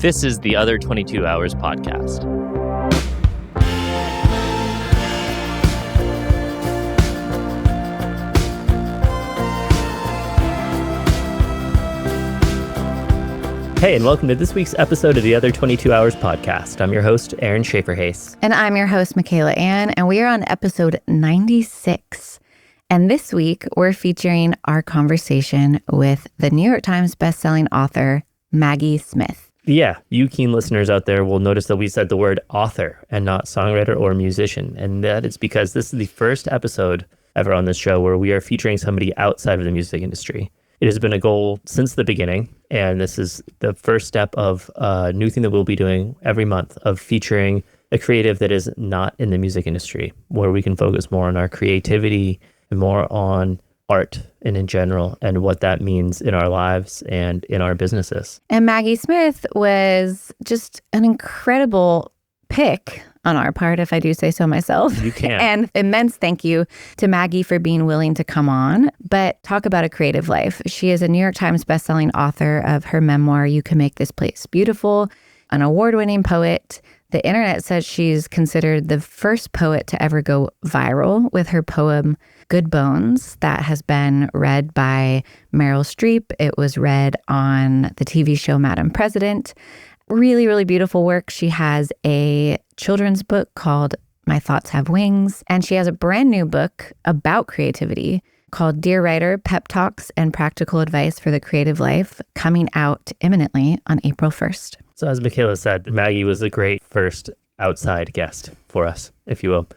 This is the Other 22 Hours podcast. Hey, and welcome to this week's episode of the Other 22 Hours podcast. I'm your host, Aaron Schaefer-Hayes. And I'm your host, Michaela Ann, and we are on episode 96. And this week, we're featuring our conversation with the New York Times bestselling author, Maggie Smith. Yeah, you keen listeners out there will notice that we said the word author and not songwriter or musician. And that is because this is the first episode ever on this show where we are featuring somebody outside of the music industry. It has been a goal since the beginning, and this is the first step of a new thing that we'll be doing every month of featuring a creative that is not in the music industry, where we can focus more on our creativity and more on art and in general and what that means in our lives and in our businesses. And Maggie Smith was just an incredible pick on our part, if I do say so myself. You can. And immense thank you to Maggie for being willing to come on. But talk about a creative life. She is a New York Times bestselling author of her memoir, You Can Make This Place Beautiful, an award-winning poet. The internet says she's considered the first poet to ever go viral with her poem, Good Bones, that has been read by Meryl Streep. It was read on the TV show Madam President. Really, really beautiful work. She has a children's book called My Thoughts Have Wings, and she has a brand new book about creativity called Dear Writer, Pep Talks and Practical Advice for the Creative Life, coming out imminently on April 1st. So as Michaela said, Maggie was a great first outside guest for us, if you will.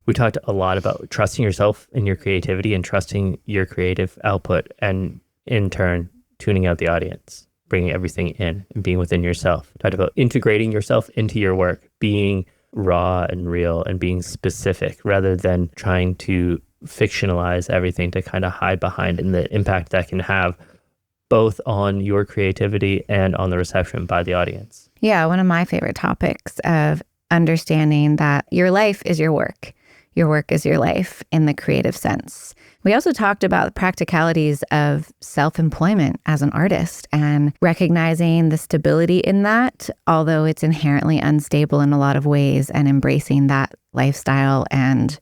We talked a lot about trusting yourself in your creativity and trusting your creative output, and in turn, tuning out the audience, bringing everything in and being within yourself. Talked about integrating yourself into your work, being raw and real and being specific rather than trying to fictionalize everything to kind of hide behind and the impact that can have both on your creativity and on the reception by the audience. Yeah, one of my favorite topics of understanding that your life is your work. Your work is your life in the creative sense. We also talked about the practicalities of self-employment as an artist and recognizing the stability in that, although it's inherently unstable in a lot of ways, and embracing that lifestyle and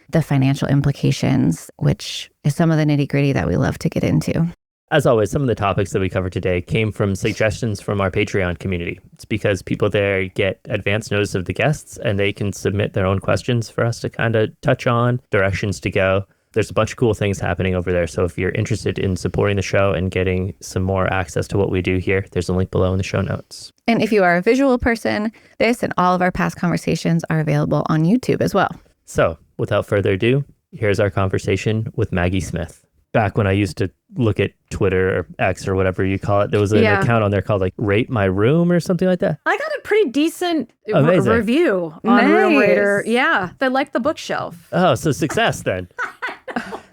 the financial implications, which is some of the nitty-gritty that we love to get into. As always, some of the topics that we covered today came from suggestions from our Patreon community. It's because people there get advance notice of the guests and they can submit their own questions for us to kind of touch on, directions to go. There's a bunch of cool things happening over there. So if you're interested in supporting the show and getting some more access to what we do here, there's a link below in the show notes. And if you are a visual person, this and all of our past conversations are available on YouTube as well. So without further ado, here's our conversation with Maggie Smith. Back when I used to look at Twitter or X or whatever you call it, there was an account on there called like Rate My Room or something like that. I got a pretty decent Nice. review on Room Rater. Yeah, they like the bookshelf. Oh, so success then.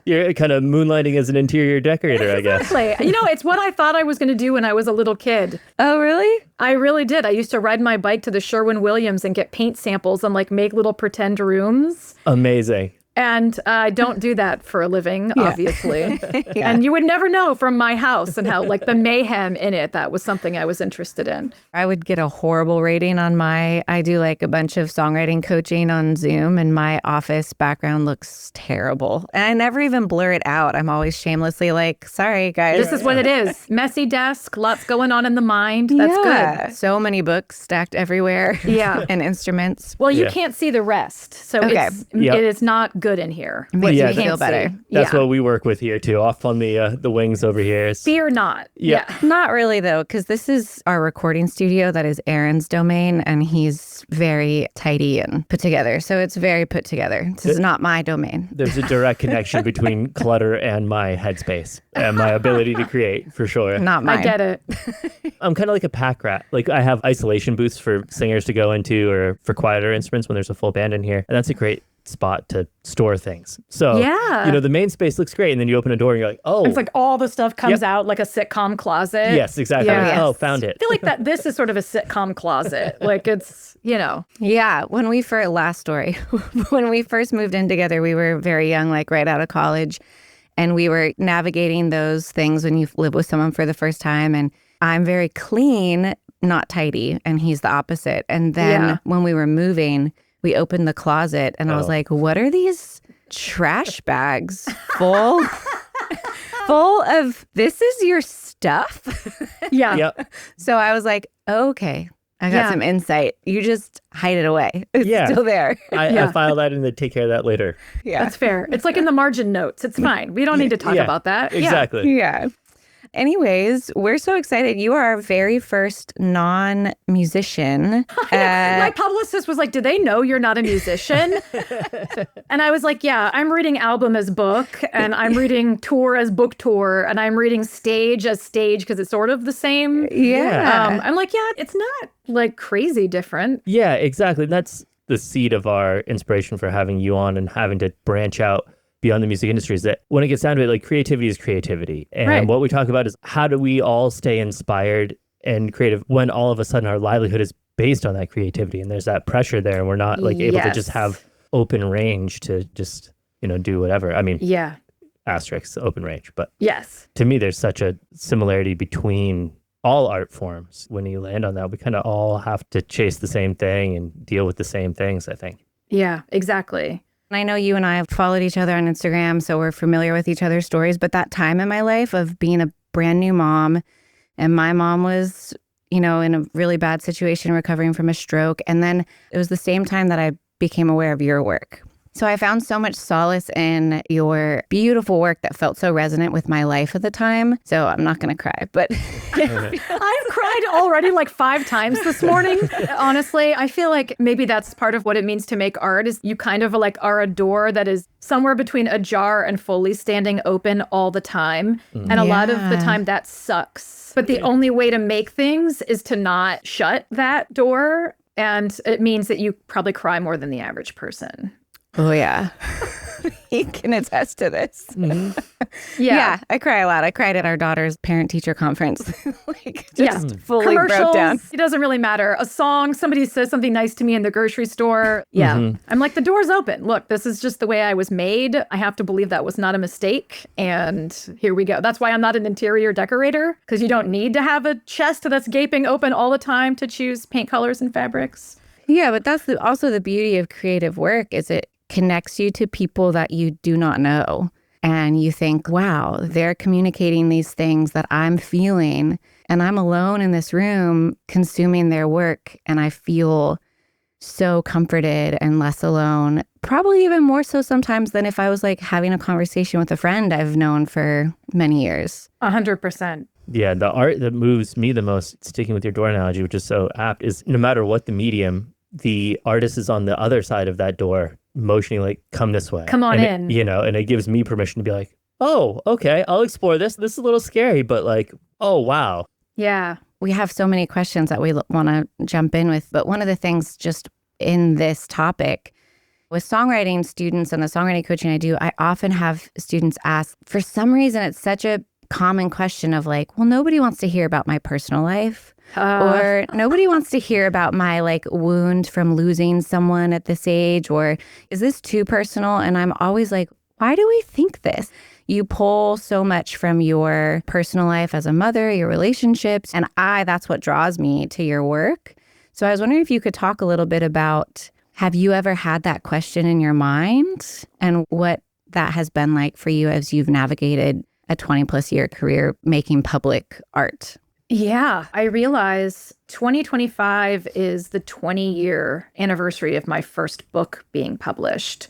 You're kind of moonlighting as an interior decorator, I guess. Exactly. You know, it's what I thought I was going to do when I was a little kid. Oh, really? I really did. I used to ride my bike to the Sherwin-Williams and get paint samples and like make little pretend rooms. Amazing. And I don't do that for a living, obviously. And you would never know from my house and how like the mayhem in it, that was something I was interested in. I would get a horrible rating on I do like a bunch of songwriting coaching on Zoom, and my office background looks terrible. And I never even blur it out. I'm always shamelessly like, sorry, guys. This is what it is. Messy desk, lots going on in the mind. That's good. So many books stacked everywhere. Yeah. And instruments. Well, you can't see the rest. So it is not good in here. Makes me feel better. That's what we work with here too, off on the wings over here. Fear not. Yeah. Not really though, because this is our recording studio that is Aaron's domain, and he's very tidy and put together. So it's very put together. This is not my domain. There's a direct connection between clutter and my headspace and my ability to create, for sure. Not mine. I get it. I'm kind of like a pack rat. Like I have isolation booths for singers to go into or for quieter instruments when there's a full band in here. And that's a great spot to store things. So, the main space looks great. And then you open a door and you're like, oh. It's like all the stuff comes out like a sitcom closet. Yes, exactly. Yeah. Like, oh, found it. I feel like this is sort of a sitcom closet. Like it's, Yeah. When we first moved in together, we were very young, like right out of college. And we were navigating those things when you live with someone for the first time. And I'm very clean, not tidy, and he's the opposite. And then when we were moving, we opened the closet and I was like, what are these trash bags full of, this is your stuff? Yeah. Yep. So I was like, okay, I got some insight. You just hide it away. It's still there. I file that and then take care of that later. Yeah. That's fair. It's like in the margin notes. It's fine. We don't need to talk about that. Exactly. Yeah. Anyways, we're so excited. You are our very first non-musician. My publicist was like, do they know you're not a musician? And I was like, yeah, I'm reading album as book, and I'm reading tour as book tour, and I'm reading stage as stage because it's sort of the same. Yeah. I'm like, yeah, it's not like crazy different. Yeah, exactly. That's the seed of our inspiration for having you on and having to branch out beyond the music industry, is that when it gets down to it, like, creativity is creativity. And what we talk about is how do we all stay inspired and creative when all of a sudden our livelihood is based on that creativity, and there's that pressure there, and we're not like able to just have open range to just, do whatever. I mean, asterisks, open range. But to me, there's such a similarity between all art forms. When you land on that, we kind of all have to chase the same thing and deal with the same things, I think. Yeah, exactly. I know you and I have followed each other on Instagram, so we're familiar with each other's stories. But that time in my life of being a brand new mom, and my mom was, in a really bad situation, recovering from a stroke. And then it was the same time that I became aware of your work. So I found so much solace in your beautiful work that felt so resonant with my life at the time. So I'm not going to cry, but I've cried already like 5 times this morning. Honestly, I feel like maybe that's part of what it means to make art, is you kind of like are a door that is somewhere between ajar and fully standing open all the time. And a lot of the time that sucks. But the only way to make things is to not shut that door. And it means that you probably cry more than the average person. Oh, yeah. He can attest to this. Mm-hmm. Yeah, I cry a lot. I cried at our daughter's parent-teacher conference. Fully broke down. It doesn't really matter. A song, somebody says something nice to me in the grocery store. Yeah. I'm like, the door's open. Look, this is just the way I was made. I have to believe that was not a mistake. And here we go. That's why I'm not an interior decorator, because you don't need to have a chest that's gaping open all the time to choose paint colors and fabrics. Yeah, but that's also the beauty of creative work, is it connects you to people that you do not know. And you think, wow, they're communicating these things that I'm feeling, and I'm alone in this room consuming their work. And I feel so comforted and less alone, probably even more so sometimes than if I was like having a conversation with a friend I've known for many years. 100%. Yeah, the art that moves me the most, sticking with your door analogy, which is so apt, is no matter what the medium, the artist is on the other side of that door, motioning like, come this way. Come on and in. And it gives me permission to be like, oh, okay, I'll explore this. This is a little scary, but like, oh, wow. Yeah. We have so many questions that we want to jump in with. But one of the things just in this topic, with songwriting students and the songwriting coaching I do, I often have students ask, for some reason, it's such a common question of like, well, nobody wants to hear about my personal life. Or nobody wants to hear about my like wound from losing someone at this age, or is this too personal? And I'm always like, why do we think this? You pull so much from your personal life as a mother, your relationships, and that's what draws me to your work. So I was wondering if you could talk a little bit about, have you ever had that question in your mind, and what that has been like for you as you've navigated a 20+ year career making public art? Yeah, I realize 2025 is the 20-year anniversary of my first book being published,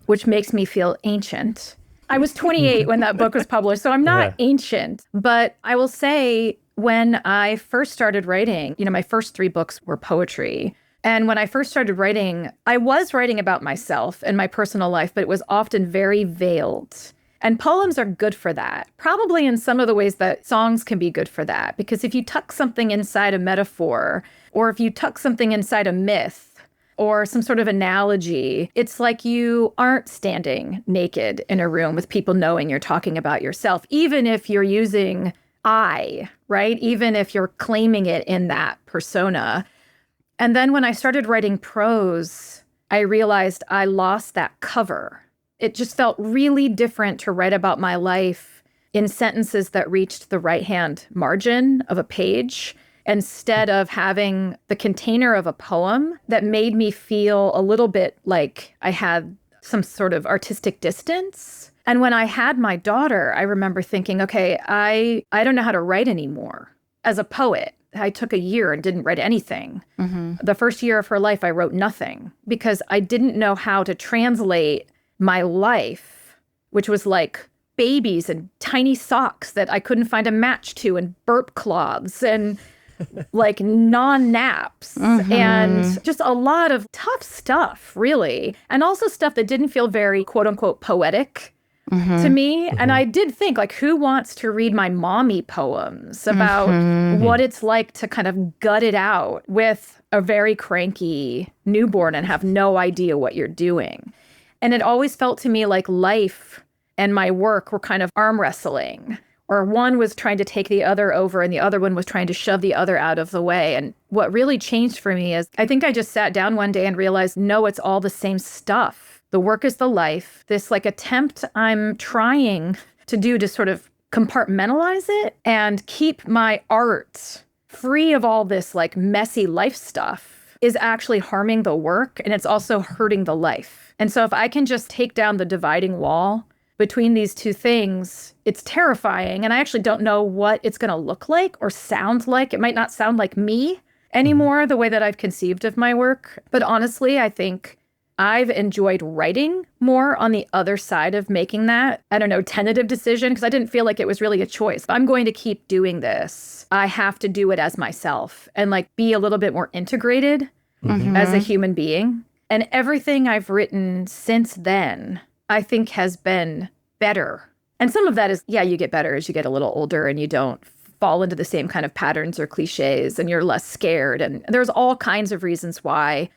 which makes me feel ancient. I was 28 when that book was published, so I'm not ancient. But I will say, when I first started writing, my first 3 books were poetry. And when I first started writing, I was writing about myself and my personal life, but it was often very veiled. And poems are good for that, probably in some of the ways that songs can be good for that. Because if you tuck something inside a metaphor, or if you tuck something inside a myth or some sort of analogy, it's like you aren't standing naked in a room with people knowing you're talking about yourself, even if you're using I, right? Even if you're claiming it in that persona. And then when I started writing prose, I realized I lost that cover. It just felt really different to write about my life in sentences that reached the right-hand margin of a page. instead of having the container of a poem that made me feel a little bit like I had some sort of artistic distance. And when I had my daughter, I remember thinking, okay, I don't know how to write anymore. As a poet, I took a year and didn't write anything. The first year of her life, I wrote nothing because I didn't know how to translate my life, which was like babies and tiny socks that I couldn't find a match to and burp cloths and like non-naps and just a lot of tough stuff, really. And also stuff that didn't feel very quote unquote poetic to me. And I did think, like, who wants to read my mommy poems about what it's like to kind of gut it out with a very cranky newborn and have no idea what you're doing. And it always felt to me like life and my work were kind of arm wrestling, or one was trying to take the other over and the other one was trying to shove the other out of the way. And what really changed for me is I think I just sat down one day and realized, no, it's all the same stuff. The work is the life. This like attempt I'm trying to do to sort of compartmentalize it and keep my art free of all this like messy life stuff is actually harming the work, and it's also hurting the life. And so if I can just take down the dividing wall between these two things, it's terrifying. And I actually don't know what it's going to look like or sound like. It might not sound like me anymore, the way that I've conceived of my work. But honestly, I think I've enjoyed writing more on the other side of making that, I don't know, tentative decision, because I didn't feel like it was really a choice. If I'm going to keep doing this, I have to do it as myself and like be a little bit more integrated as a human being. And everything I've written since then, I think has been better. And some of that is, yeah, you get better as you get a little older and you don't fall into the same kind of patterns or cliches and you're less scared. And there's all kinds of reasons why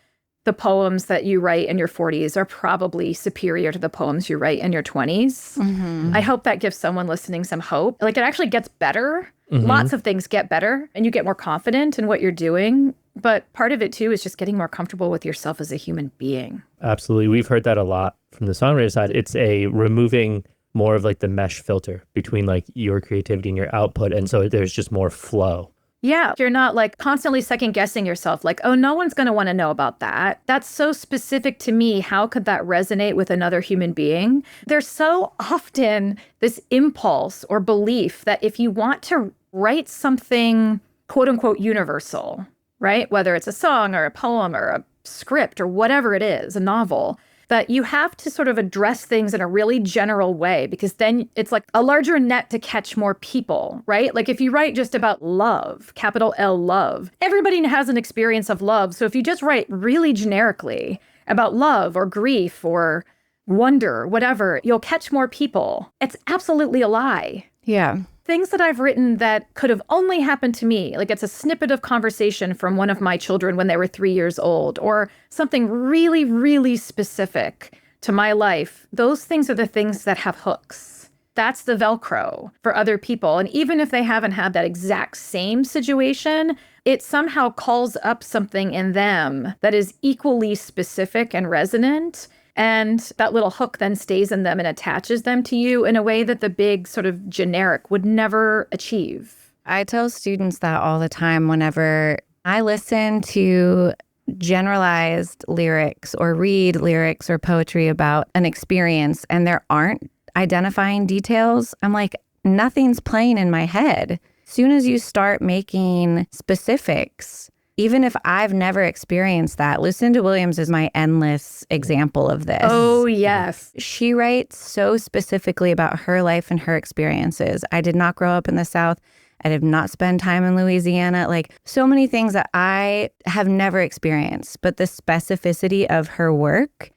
the poems that you write in your 40s are probably superior to the poems you write in your 20s. I hope that gives someone listening some hope. Like, it actually gets better. Lots of things get better and you get more confident in what you're doing. But part of it, too, is just getting more comfortable with yourself as a human being. Absolutely. We've heard that a lot from the songwriter side. It's a removing more of like the mesh filter between like your creativity and your output. And so there's just more flow. Yeah, you're not like constantly second guessing yourself like, oh, no one's going to want to know about that. That's so specific to me. How could that resonate with another human being? There's so often this impulse or belief that if you want to write something, quote unquote, universal, right? Whether it's a song or a poem or a script or whatever it is, a novel, that you have to sort of address things in a really general way, because then it's like a larger net to catch more people, right? Like if you write just about love, capital L love, everybody has an experience of love. So if you just write really generically about love or grief or wonder, whatever, you'll catch more people. It's absolutely a lie. Yeah. Things that I've written that could have only happened to me, like it's a snippet of conversation from one of my children when they were 3 years old, or something really, really specific to my life. Those things are the things that have hooks. That's the Velcro for other people. And even if they haven't had that exact same situation, it somehow calls up something in them that is equally specific and resonant. And that little hook then stays in them and attaches them to you in a way that the big sort of generic would never achieve. I tell students that all the time whenever I listen to generalized lyrics or read lyrics or poetry about an experience and there aren't identifying details. I'm like, nothing's playing in my head. Soon as you start making specifics, even if I've never experienced that, Lucinda Williams is my endless example of this. Oh, yes. She writes so specifically about her life and her experiences. I did not grow up in the South. I did not spend time in Louisiana. Like so many things that I have never experienced. But the specificity of her work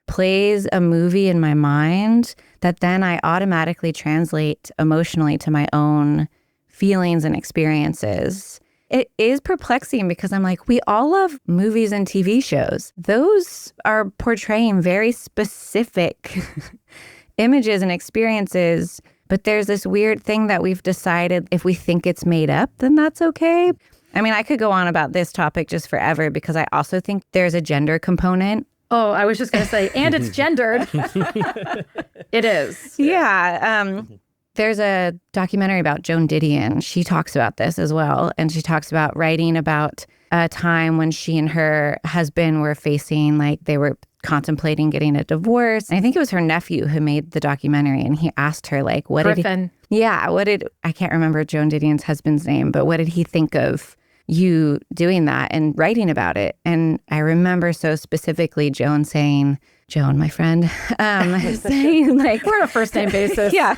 plays a movie in my mind that then I automatically translate emotionally to my own feelings and experiences. It is perplexing because I'm like, we all love movies and TV shows. Those are portraying very specific images and experiences. But there's this weird thing that we've decided if we think it's made up, then that's okay. I mean, I could go on about this topic just forever because I also think there's a gender component. Oh, I was just going to say, and it's gendered. It is. Yeah. There's a documentary about Joan Didion. She talks about this as well. And she talks about writing about a time when she and her husband were facing, like, they were contemplating getting a divorce. And I think it was her nephew who made the documentary. And he asked her, like, Griffin. I can't remember Joan Didion's husband's name, but what did he think of you doing that and writing about it? And I remember so specifically Joan, my friend, saying, like, we're on a first name basis. Yeah.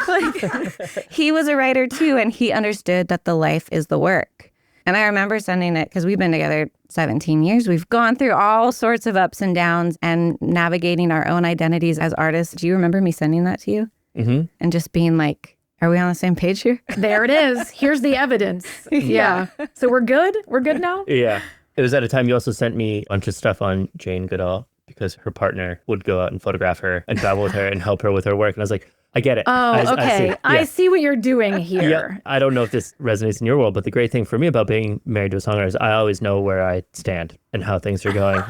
Like, he was a writer too, and he understood that the life is the work. And I remember sending it because we've been together 17 years. We've gone through all sorts of ups and downs and navigating our own identities as artists. Do you remember me sending that to you? Mm-hmm. And just being like, are we on the same page here? There it is. Here's the evidence. Yeah. So we're good? We're good now? Yeah. It was at a time you also sent me a bunch of stuff on Jane Goodall because her partner would go out and photograph her and travel with her and help her with her work. And I was like, I get it. Oh, okay. I see what you're doing here. Yeah. I don't know if this resonates in your world, but the great thing for me about being married to a songwriter is I always know where I stand and how things are going.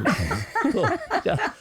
Cool. Yeah.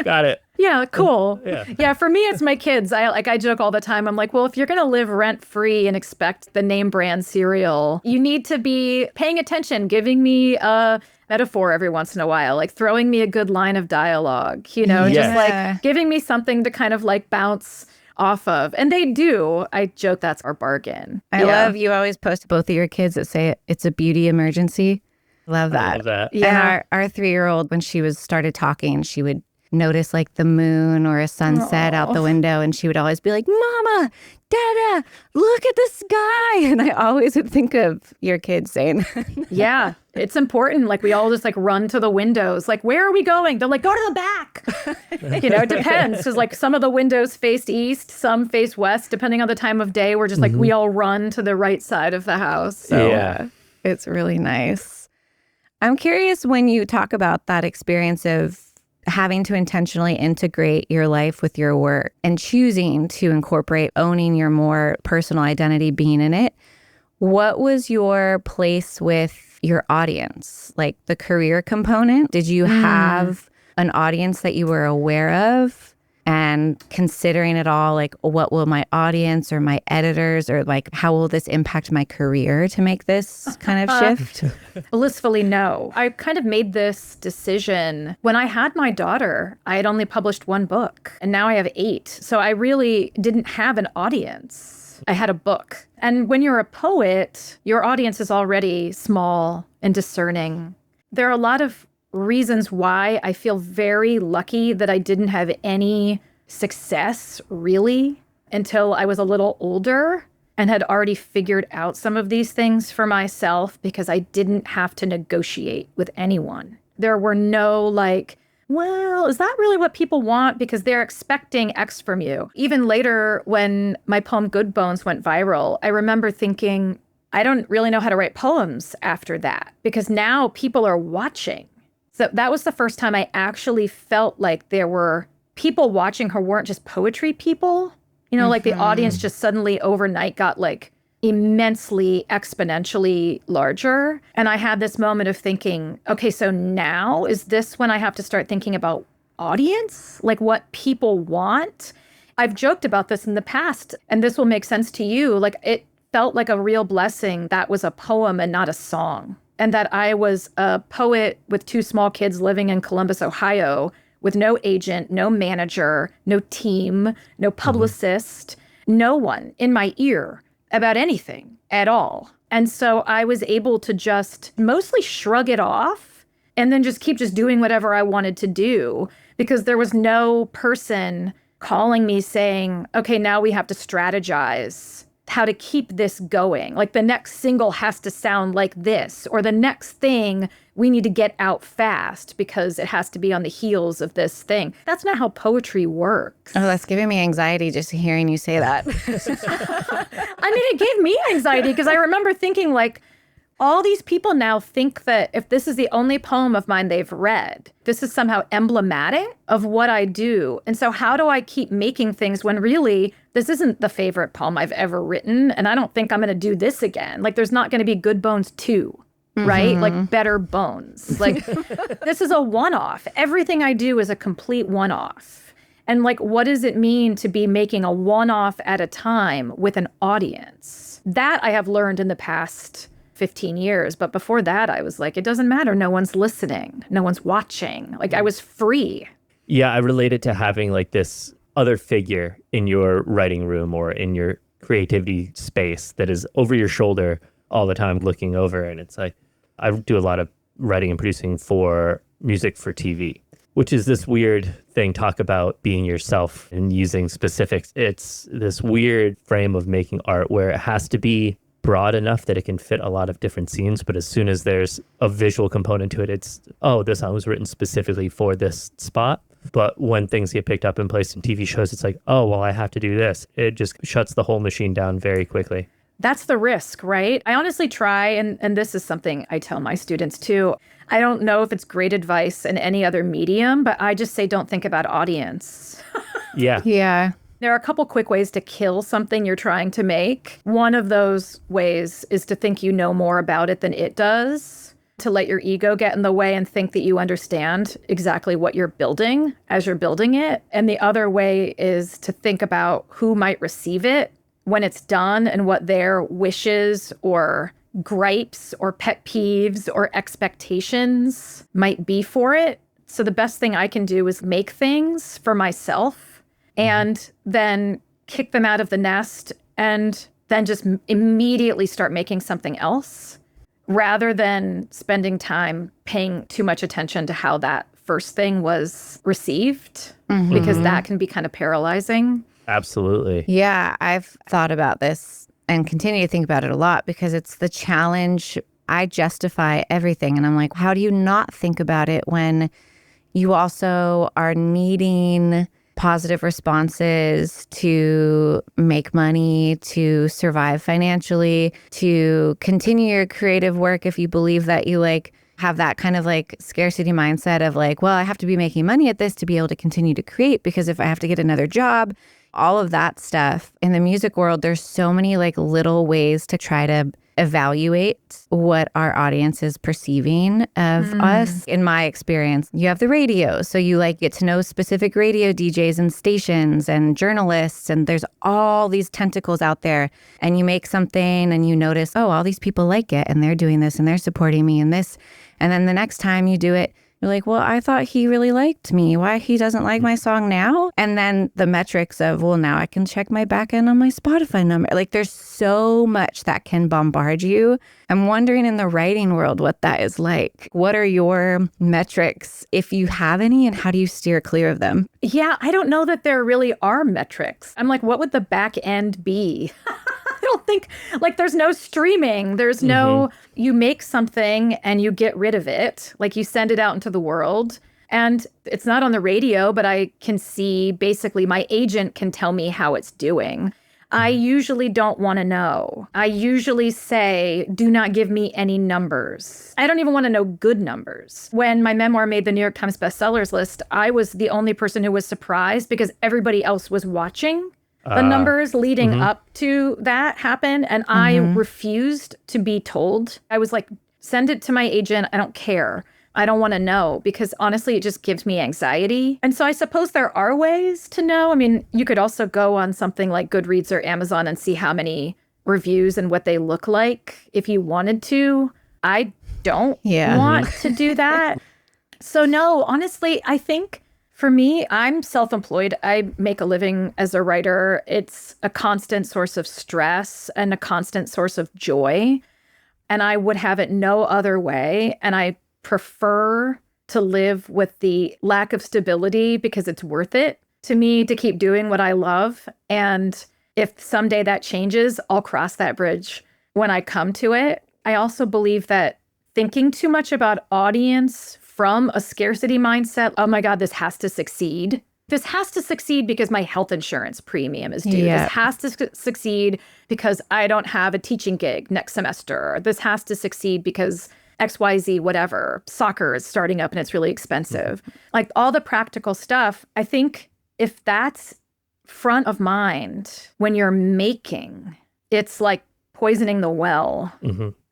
Got it. Yeah, cool. Yeah. Yeah, for me, it's my kids. I joke all the time. I'm like, well, if you're going to live rent free and expect the name brand cereal, you need to be paying attention, giving me a metaphor every once in a while, like throwing me a good line of dialogue, just like giving me something to kind of like bounce off of. And they do. I joke that's our bargain. I love you always post both of your kids that say it's a beauty emergency. Love that. I love that. Yeah. And our 3-year-old, when she started talking, she would notice like the moon or a sunset out the window, and she would always be like, Mama, Dada, look at the sky. And I always would think of your kids saying yeah, it's important. Like, we all just like run to the windows, like, where are we going? They're like, go to the back. It depends, because like some of the windows face east, some face west, depending on the time of day. We're just like, we all run to the right side of the house. So Yeah. It's really nice. I'm curious, when you talk about that experience of having to intentionally integrate your life with your work and choosing to incorporate owning your more personal identity, being in it, what was your place with your audience? Like the career component? Did you have an audience that you were aware of? And considering it all, like, what will my audience or my editors, or like, how will this impact my career to make this kind of shift? Blissfully no. I kind of made this decision when I had my daughter. I had only published 1 book, and now I have 8. So I really didn't have an audience. I had a book. And when you're a poet, your audience is already small and discerning. There are a lot of reasons why I feel very lucky that I didn't have any success really until I was a little older and had already figured out some of these things for myself, because I didn't have to negotiate with anyone. There were no like, well, is that really what people want? Because they're expecting X from you. Even later, when my poem Good Bones went viral, I remember thinking, I don't really know how to write poems after that, because now people are watching. So that was the first time I actually felt like there were people watching who weren't just poetry people. Like the audience just suddenly overnight got like immensely exponentially larger. And I had this moment of thinking, okay, so now is this when I have to start thinking about audience? Like what people want? I've joked about this in the past, and this will make sense to you. Like, it felt like a real blessing that was a poem and not a song. And that I was a poet with 2 small kids living in Columbus, Ohio, with no agent, no manager, no team, no publicist, no one in my ear about anything at all. And so I was able to just mostly shrug it off and then just keep doing whatever I wanted to do, because there was no person calling me saying, okay, now we have to strategize how to keep this going. Like, the next single has to sound like this, or the next thing we need to get out fast because it has to be on the heels of this thing. That's not how poetry works. Oh, that's giving me anxiety just hearing you say that. I mean, it gave me anxiety because I remember thinking, like, all these people now think that if this is the only poem of mine they've read, this is somehow emblematic of what I do. And so how do I keep making things when really this isn't the favorite poem I've ever written, and I don't think I'm going to do this again? Like, there's not going to be Good Bones 2, right? Like, Better Bones. Like, this is a one-off. Everything I do is a complete one-off. And like, what does it mean to be making a one-off at a time with an audience? That I have learned in the past 15 years. But before that, I was like, it doesn't matter. No one's listening. No one's watching. Like, I was free. Yeah, I related to having like this other figure in your writing room or in your creativity space that is over your shoulder all the time looking over. And it's like, I do a lot of writing and producing for music for TV, which is this weird thing, talk about being yourself and using specifics. It's this weird frame of making art where it has to be broad enough that it can fit a lot of different scenes. But as soon as there's a visual component to it, it's, oh, this song was written specifically for this spot. But when things get picked up and placed in TV shows, it's like, oh, well, I have to do this. It just shuts the whole machine down very quickly. That's the risk, right? I honestly try, and this is something I tell my students too. I don't know if it's great advice in any other medium, but I just say don't think about audience. Yeah. Yeah. There are a couple quick ways to kill something you're trying to make. One of those ways is to think you know more about it than it does, to let your ego get in the way and think that you understand exactly what you're building as you're building it. And the other way is to think about who might receive it when it's done and what their wishes or gripes or pet peeves or expectations might be for it. So the best thing I can do is make things for myself and then kick them out of the nest and then just immediately start making something else rather than spending time paying too much attention to how that first thing was received, because that can be kind of paralyzing. Absolutely. Yeah, I've thought about this and continue to think about it a lot because it's the challenge. I justify everything. And I'm like, how do you not think about it when you also are needing positive responses to make money, to survive financially, to continue your creative work if you believe that you like have that kind of like scarcity mindset of like, well, I have to be making money at this to be able to continue to create, because if I have to get another job, all of that stuff. In the music world, there's so many like little ways to try to evaluate what our audience is perceiving of us. In my experience, you have the radio. So you like get to know specific radio DJs and stations and journalists, and there's all these tentacles out there. And you make something and you notice, oh, all these people like it and they're doing this and they're supporting me in this. And then the next time you do it, you're like, well, I thought he really liked me. Why he doesn't like my song now? And then the metrics of, well, now I can check my back end on my Spotify number. Like there's so much that can bombard you. I'm wondering in the writing world what that is like. What are your metrics, if you have any, and how do you steer clear of them? Yeah, I don't know that there really are metrics. I'm like, what would the back end be? I don't think, like, there's no streaming. There's no, you make something and you get rid of it. Like, you send it out into the world. And it's not on the radio, but I can see, basically, my agent can tell me how it's doing. I usually don't want to know. I usually say, do not give me any numbers. I don't even want to know good numbers. When my memoir made the New York Times bestsellers list, I was the only person who was surprised because everybody else was watching the numbers leading up to that happen. And I refused to be told. I was like, send it to my agent. I don't care. I don't want to know, because honestly, it just gives me anxiety. And so I suppose there are ways to know. I mean, you could also go on something like Goodreads or Amazon and see how many reviews and what they look like if you wanted to. I don't want to do that. So no, honestly, I think for me, I'm self-employed. I make a living as a writer. It's a constant source of stress and a constant source of joy. And I would have it no other way. And I prefer to live with the lack of stability because it's worth it to me to keep doing what I love. And if someday that changes, I'll cross that bridge when I come to it. I also believe that thinking too much about audience from a scarcity mindset, oh my God, this has to succeed. This has to succeed because my health insurance premium is due. This has to succeed because I don't have a teaching gig next semester. This has to succeed because XYZ, whatever, soccer is starting up and it's really expensive. Like all the practical stuff, I think if that's front of mind when you're making, it's like poisoning the well.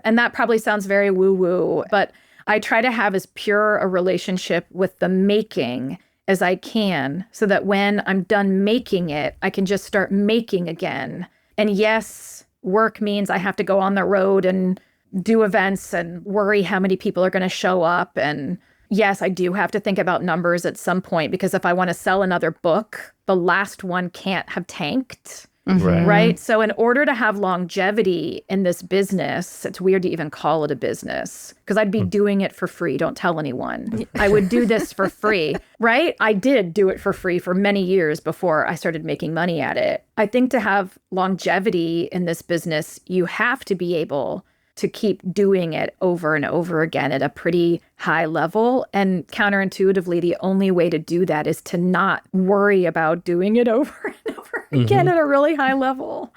And that probably sounds very woo-woo, but I try to have as pure a relationship with the making as I can so that when I'm done making it, I can just start making again. And yes, work means I have to go on the road and do events and worry how many people are going to show up. And yes, I do have to think about numbers at some point, because if I want to sell another book, the last one can't have tanked. Right. So in order to have longevity in this business, it's weird to even call it a business, because I'd be doing it for free. Don't tell anyone. I would do this for free. Right. I did do it for free for many years before I started making money at it. I think to have longevity in this business, you have to be able to keep doing it over and over again at a pretty high level. And counterintuitively, the only way to do that is to not worry about doing it over and over again at a really high level.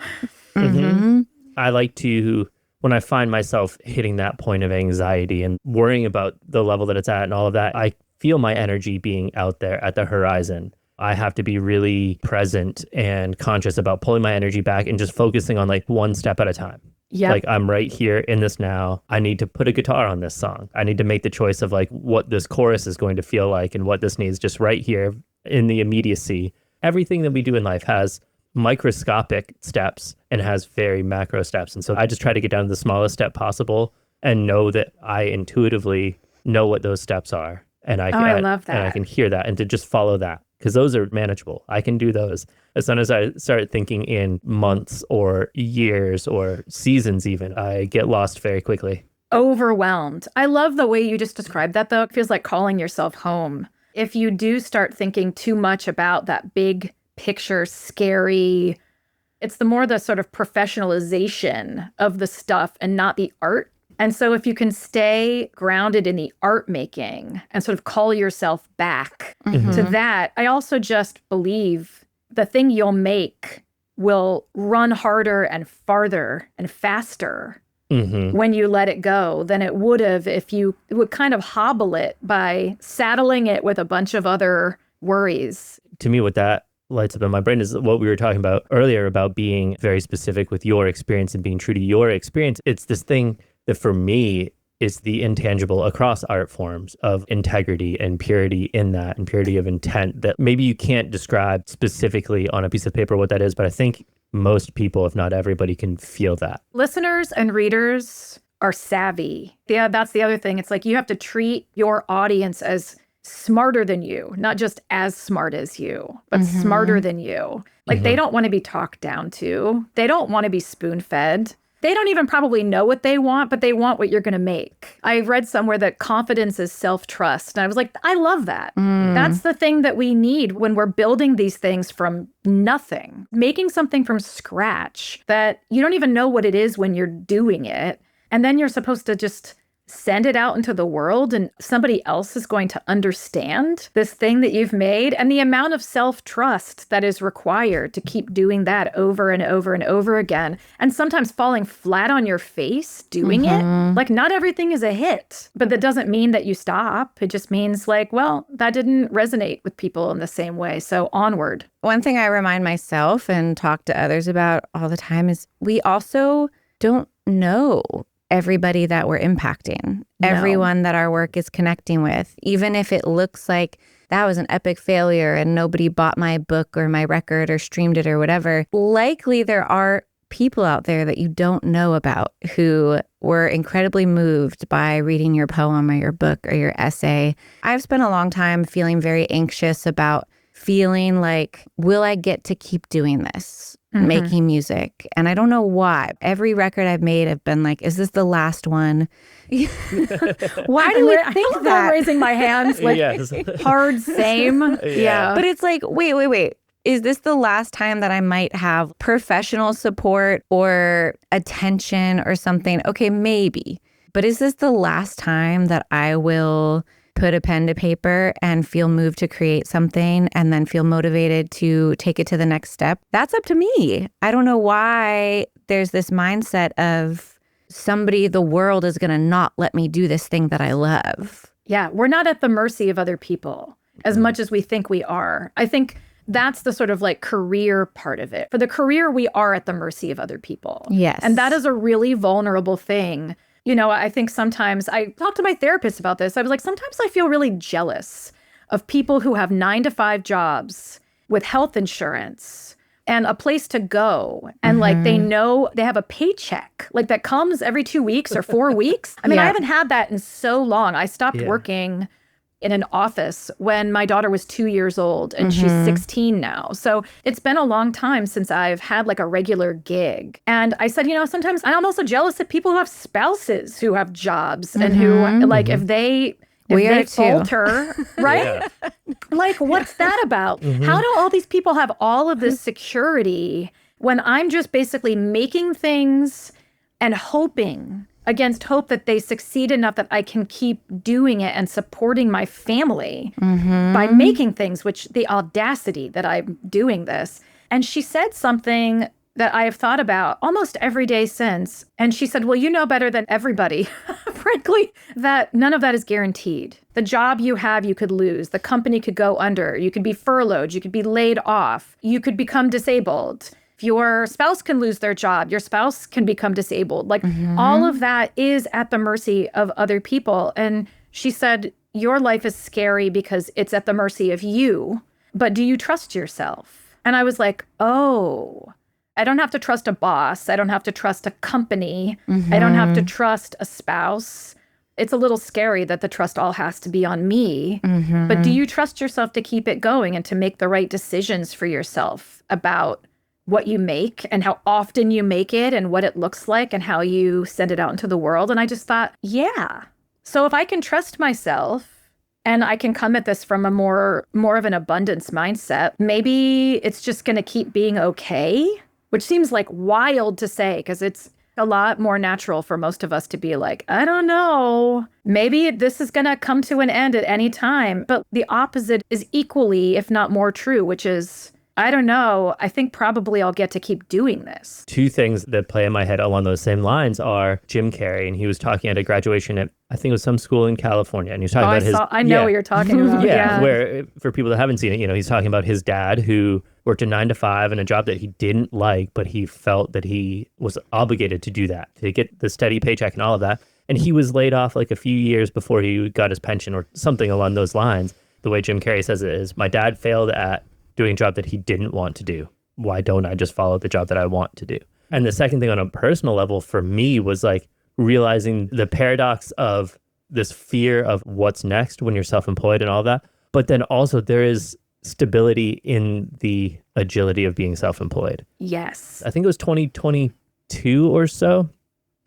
I like to, when I find myself hitting that point of anxiety and worrying about the level that it's at and all of that, I feel my energy being out there at the horizon. I have to be really present and conscious about pulling my energy back and just focusing on like one step at a time. Yeah. Like, I'm right here in this now. I need to put a guitar on this song. I need to make the choice of like what this chorus is going to feel like and what this needs just right here in the immediacy. Everything that we do in life has microscopic steps and has very macro steps. And so I just try to get down to the smallest step possible and know that I intuitively know what those steps are. And I love that. And I can hear that and to just follow that, because those are manageable. I can do those. As soon as I start thinking in months or years or seasons even, I get lost very quickly. Overwhelmed. I love the way you just described that, though. It feels like calling yourself home. If you do start thinking too much about that big picture, scary, it's the sort of professionalization of the stuff and not the art. And so if you can stay grounded in the art making and sort of call yourself back to that, I also just believe the thing you'll make will run harder and farther and faster when you let it go than it would have if you would kind of hobble it by saddling it with a bunch of other worries. To me, what that lights up in my brain is what we were talking about earlier about being very specific with your experience and being true to your experience. It's this thing that for me is the intangible across art forms of integrity and purity in that, and purity of intent that maybe you can't describe specifically on a piece of paper what that is, but I think most people, if not everybody, can feel that. Listeners and readers are savvy. Yeah, that's the other thing. It's like you have to treat your audience as smarter than you, not just as smart as you, but smarter than you. Like they don't want to be talked down to. They don't want to be spoon-fed. They don't even probably know what they want, but they want what you're going to make. I read somewhere that confidence is self-trust. And I was like, I love that. That's the thing that we need when we're building these things from nothing. Making something from scratch that you don't even know what it is when you're doing it. And then you're supposed to just send it out into the world and somebody else is going to understand this thing that you've made, and the amount of self-trust that is required to keep doing that over and over and over again, and sometimes falling flat on your face doing it. Like, not everything is a hit, but that doesn't mean that you stop. It just means like, well, that didn't resonate with people in the same way. So onward. One thing I remind myself and talk to others about all the time is we also don't know everybody that we're impacting, everyone that our work is connecting with, even if it looks like that was an epic failure and nobody bought my book or my record or streamed it or whatever. Likely there are people out there that you don't know about who were incredibly moved by reading your poem or your book or your essay. I've spent a long time feeling very anxious about feeling like, will I get to keep doing this? Making music. And I don't know why. Every record I've made, I've been like, is this the last one? Why do we think that? I'm raising my hands like hard same. Yeah. But it's like, wait. Is this the last time that I might have professional support or attention or something? Okay, maybe. But is this the last time that I will put a pen to paper and feel moved to create something and then feel motivated to take it to the next step? That's up to me. I don't know why there's this mindset of the world is going to not let me do this thing that I love. Yeah, we're not at the mercy of other people as much as we think we are. I think that's the sort of like career part of it. For the career, we are at the mercy of other people. Yes. And that is a really vulnerable thing. You know, I think sometimes I talked to my therapist about this. I was like, sometimes I feel really jealous of people who have 9-to-5 jobs with health insurance and a place to go. And like, they know they have a paycheck like that comes every 2 weeks or 4 weeks. I mean, I haven't had that in so long. I stopped working in an office when my daughter was 2 years old and she's 16 now. So it's been a long time since I've had like a regular gig. And I said, sometimes I'm also jealous of people who have spouses who have jobs and who like, if they falter, right? Yeah. Like, what's that about? How do all these people have all of this security when I'm just basically making things and hoping against hope that they succeed enough that I can keep doing it and supporting my family by making things, which the audacity that I'm doing this. And she said something that I have thought about almost every day since. And she said, well, you know better than everybody, frankly, that none of that is guaranteed. The job you have, you could lose. The company could go under. You could be furloughed. You could be laid off. You could become disabled. Your spouse can lose their job. Your spouse can become disabled. Like all of that is at the mercy of other people. And she said, your life is scary because it's at the mercy of you. But do you trust yourself? And I was like, oh, I don't have to trust a boss. I don't have to trust a company. I don't have to trust a spouse. It's a little scary that the trust all has to be on me. But do you trust yourself to keep it going and to make the right decisions for yourself about what you make and how often you make it and what it looks like and how you send it out into the world? And I just thought, yeah. So if I can trust myself and I can come at this from a more of an abundance mindset, maybe it's just going to keep being okay, which seems like wild to say because it's a lot more natural for most of us to be like, I don't know, maybe this is going to come to an end at any time. But the opposite is equally, if not more true, which is, I don't know. I think probably I'll get to keep doing this. Two things that play in my head along those same lines are Jim Carrey, and he was talking at a graduation at, I think it was some school in California, and he was talking about I know what you're talking about. Where for people that haven't seen it, he's talking about his dad who worked a 9-to-5 in a job that he didn't like, but he felt that he was obligated to do that, to get the steady paycheck and all of that. And he was laid off like a few years before he got his pension or something along those lines. The way Jim Carrey says it is, my dad failed at doing a job that he didn't want to do. Why don't I just follow the job that I want to do? And the second thing on a personal level for me was like realizing the paradox of this fear of what's next when you're self-employed and all that. But then also there is stability in the agility of being self-employed. Yes. I think it was 2022 or so.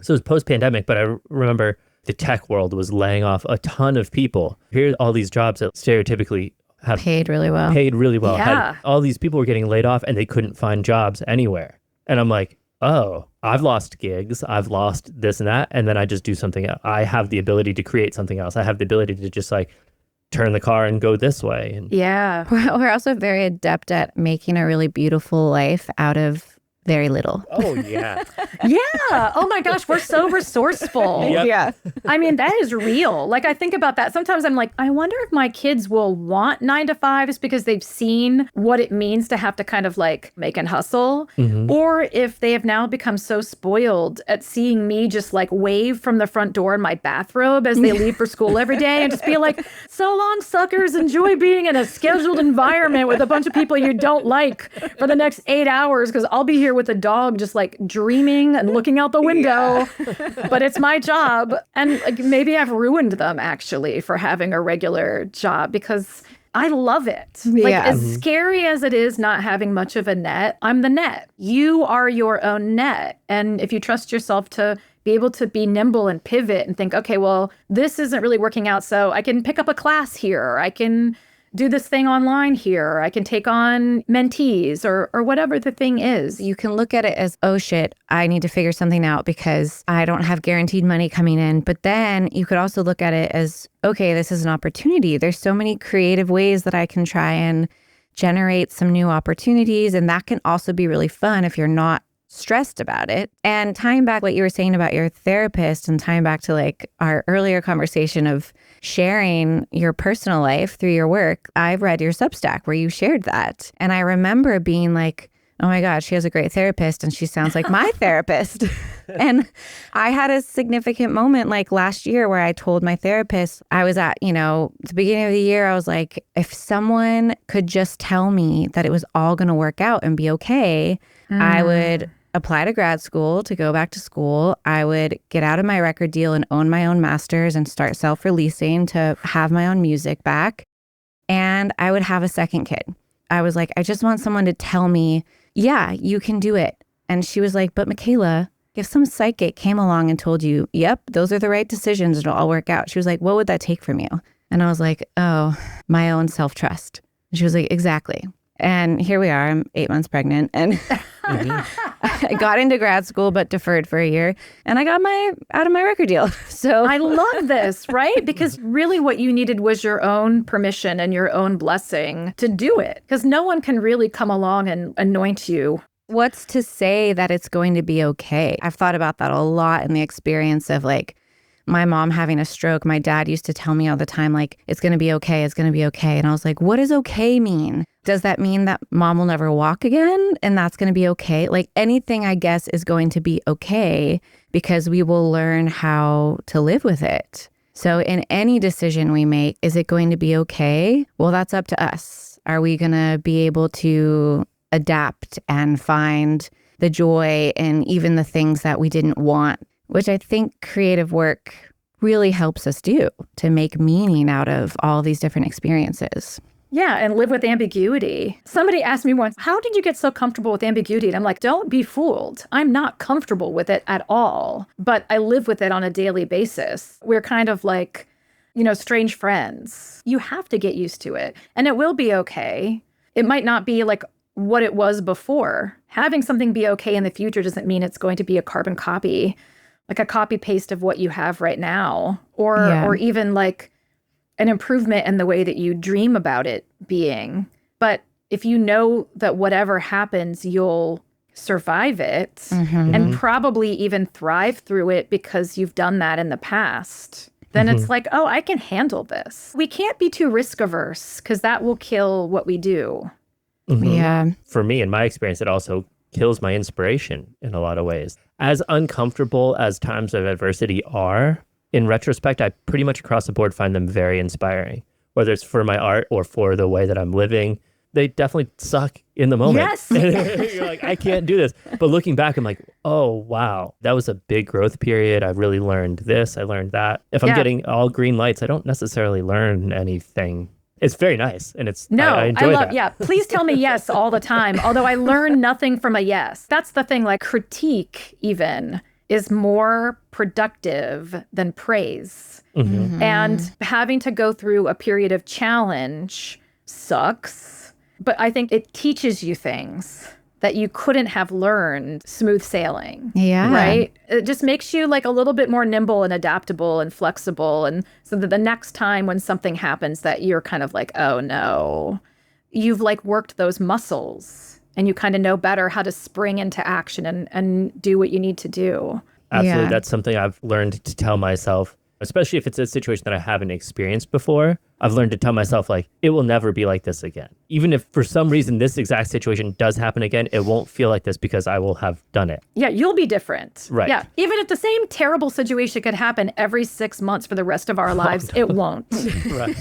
So it was post-pandemic, but I remember the tech world was laying off a ton of people. Here's all these jobs that stereotypically have paid really well. Yeah. All these people were getting laid off and they couldn't find jobs anywhere. And I'm like, oh, I've lost gigs. I've lost this and that. And then I just do something else. I have the ability to create something else. I have the ability to just like turn the car and go this way. And yeah. We're also very adept at making a really beautiful life out of very little. Oh, yeah. Yeah. Oh my gosh, we're so resourceful. Yep. Yeah. I mean, that is real. Like, I think about that. Sometimes I'm like, I wonder if my kids will want 9-to-5s because they've seen what it means to have to kind of like make and hustle. Or if they have now become so spoiled at seeing me just like wave from the front door in my bathrobe as they leave for school every day and just be like, so long, suckers. Enjoy being in a scheduled environment with a bunch of people you don't like for the next 8 hours because I'll be here with a dog just like dreaming and looking out the window. But it's my job. And like, maybe I've ruined them actually for having a regular job because I love it. Like as scary as it is not having much of a net, I'm the net. You are your own net. And if you trust yourself to be able to be nimble and pivot and think, okay, well, this isn't really working out, so I can pick up a class here. Or I can do this thing online here. I can take on mentees or whatever the thing is. You can look at it as, oh shit, I need to figure something out because I don't have guaranteed money coming in. But then you could also look at it as, okay, this is an opportunity. There's so many creative ways that I can try and generate some new opportunities. And that can also be really fun if you're not stressed about it. And tying back what you were saying about your therapist and tying back to like our earlier conversation of sharing your personal life through your work, I've read your Substack where you shared that. And I remember being like, oh my God, she has a great therapist and she sounds like my therapist. And I had a significant moment like last year where I told my therapist, I was at, the beginning of the year, I was like, if someone could just tell me that it was all going to work out and be okay, I would apply to grad school to go back to school. I would get out of my record deal and own my own masters and start self-releasing to have my own music back. And I would have a second kid. I was like, I just want someone to tell me, yeah, you can do it. And she was like, but Michaela, if some psychic came along and told you, yep, those are the right decisions, it'll all work out. She was like, what would that take from you? And I was like, oh, my own self-trust. And she was like, exactly. And here we are, I'm 8 months pregnant and I got into grad school, but deferred for a year and I got out of my record deal. So I love this, right? Because really what you needed was your own permission and your own blessing to do it. Because no one can really come along and anoint you. What's to say that it's going to be okay? I've thought about that a lot in the experience of like my mom having a stroke. My dad used to tell me all the time, like, it's going to be okay. It's going to be okay. And I was like, what does okay mean? Does that mean that mom will never walk again? And that's going to be okay? Like anything, I guess, is going to be okay because we will learn how to live with it. So in any decision we make, is it going to be okay? Well, that's up to us. Are we going to be able to adapt and find the joy in even the things that we didn't want? Which I think creative work really helps us do, to make meaning out of all these different experiences. Yeah, and live with ambiguity. Somebody asked me once, how did you get so comfortable with ambiguity? And I'm like, don't be fooled. I'm not comfortable with it at all, but I live with it on a daily basis. We're kind of like, strange friends. You have to get used to it, and it will be okay. It might not be like what it was before. Having something be okay in the future doesn't mean it's going to be a carbon copy, like a copy paste of what you have right now, or even like an improvement in the way that you dream about it being. But if you know that whatever happens, you'll survive it and probably even thrive through it because you've done that in the past, then it's like, oh, I can handle this. We can't be too risk averse because that will kill what we do. Yeah. For me, in my experience, it also kills my inspiration in a lot of ways. As uncomfortable as times of adversity are, in retrospect, I pretty much across the board find them very inspiring, whether it's for my art or for the way that I'm living. They definitely suck in the moment. Yes. You're like, I can't do this. But looking back, I'm like, oh, wow, that was a big growth period. I really learned this. I learned that. If I'm getting all green lights, I don't necessarily learn anything. It's very nice. And I enjoy that. Yeah. Please tell me yes all the time. Although I learn nothing from a yes. That's the thing, like critique even is more productive than praise. And having to go through a period of challenge sucks. But I think it teaches you things that you couldn't have learned smooth sailing. Yeah. Right? It just makes you like a little bit more nimble and adaptable and flexible. And so that the next time when something happens that you're kind of like, oh no, you've like worked those muscles and you kind of know better how to spring into action and do what you need to do. Absolutely. Yeah. That's something I've learned to tell myself, especially if it's a situation that I haven't experienced before. I've learned to tell myself, like, it will never be like this again. Even if for some reason this exact situation does happen again, it won't feel like this because I will have done it. Yeah, you'll be different. Right. Yeah. Even if the same terrible situation could happen every 6 months for the rest of our lives, it won't. Right.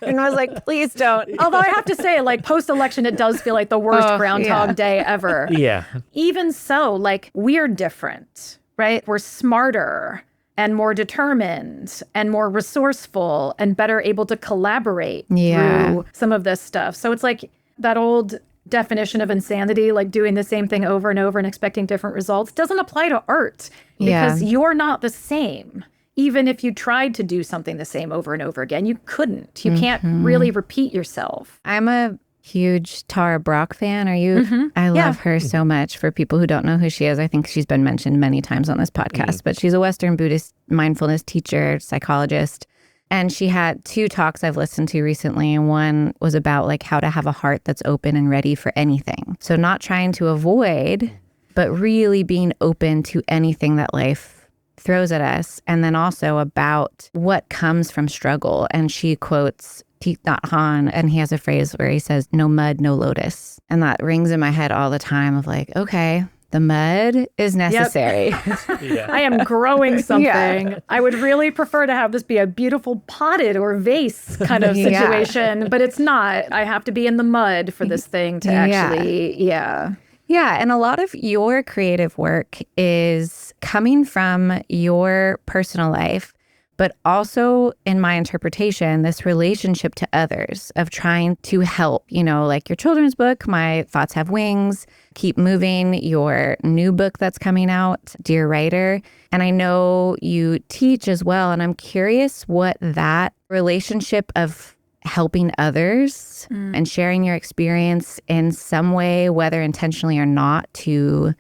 And I was like, please don't. Although I have to say, like, post-election, it does feel like the worst Groundhog Day ever. Yeah. Even so, like, we're different, right? We're smarter and more determined and more resourceful and better able to collaborate through some of this stuff. So it's like that old definition of insanity, like doing the same thing over and over and expecting different results, doesn't apply to art because you're not the same. Even if you tried to do something the same over and over again, you couldn't. You can't really repeat yourself. I'm a huge Tara Brach fan. Are you? I love her so much. For people who don't know who she is, I think she's been mentioned many times on this podcast, but she's a Western Buddhist mindfulness teacher, psychologist. And she had 2 talks I've listened to recently. And one was about like how to have a heart that's open and ready for anything. So not trying to avoid, but really being open to anything that life throws at us. And then also about what comes from struggle. And she quotes Thich Nhat Hanh, and he has a phrase where he says, no mud, no lotus. And that rings in my head all the time of like, okay, the mud is necessary. Yep. I am growing something. Yeah. I would really prefer to have this be a beautiful potted or vase kind of situation, but it's not. I have to be in the mud for this thing to actually, Yeah, and a lot of your creative work is coming from your personal life, but also, in my interpretation, this relationship to others of trying to help, like your children's book, My Thoughts Have Wings, Keep Moving, your new book that's coming out, Dear Writer. And I know you teach as well. And I'm curious what that relationship of helping others and sharing your experience in some way, whether intentionally or not, to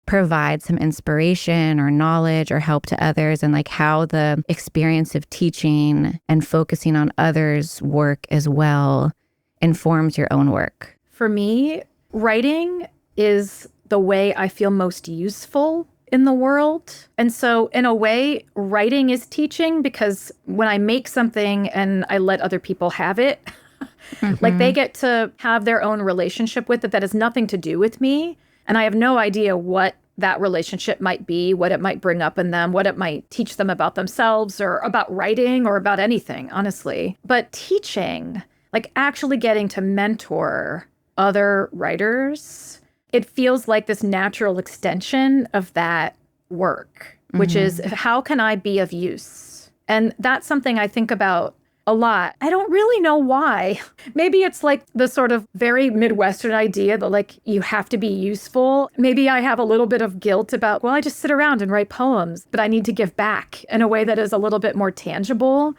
provide some inspiration or knowledge or help to others, and like how the experience of teaching and focusing on others' work as well informs your own work. For me, writing is the way I feel most useful in the world. And so in a way, writing is teaching, because when I make something and I let other people have it, like they get to have their own relationship with it that has nothing to do with me. And I have no idea what that relationship might be, what it might bring up in them, what it might teach them about themselves or about writing or about anything, honestly. But teaching, like actually getting to mentor other writers, it feels like this natural extension of that work, which is, how can I be of use? And that's something I think about a lot. I don't really know why. Maybe it's like the sort of very Midwestern idea that like you have to be useful. Maybe I have a little bit of guilt about, well, I just sit around and write poems, but I need to give back in a way that is a little bit more tangible.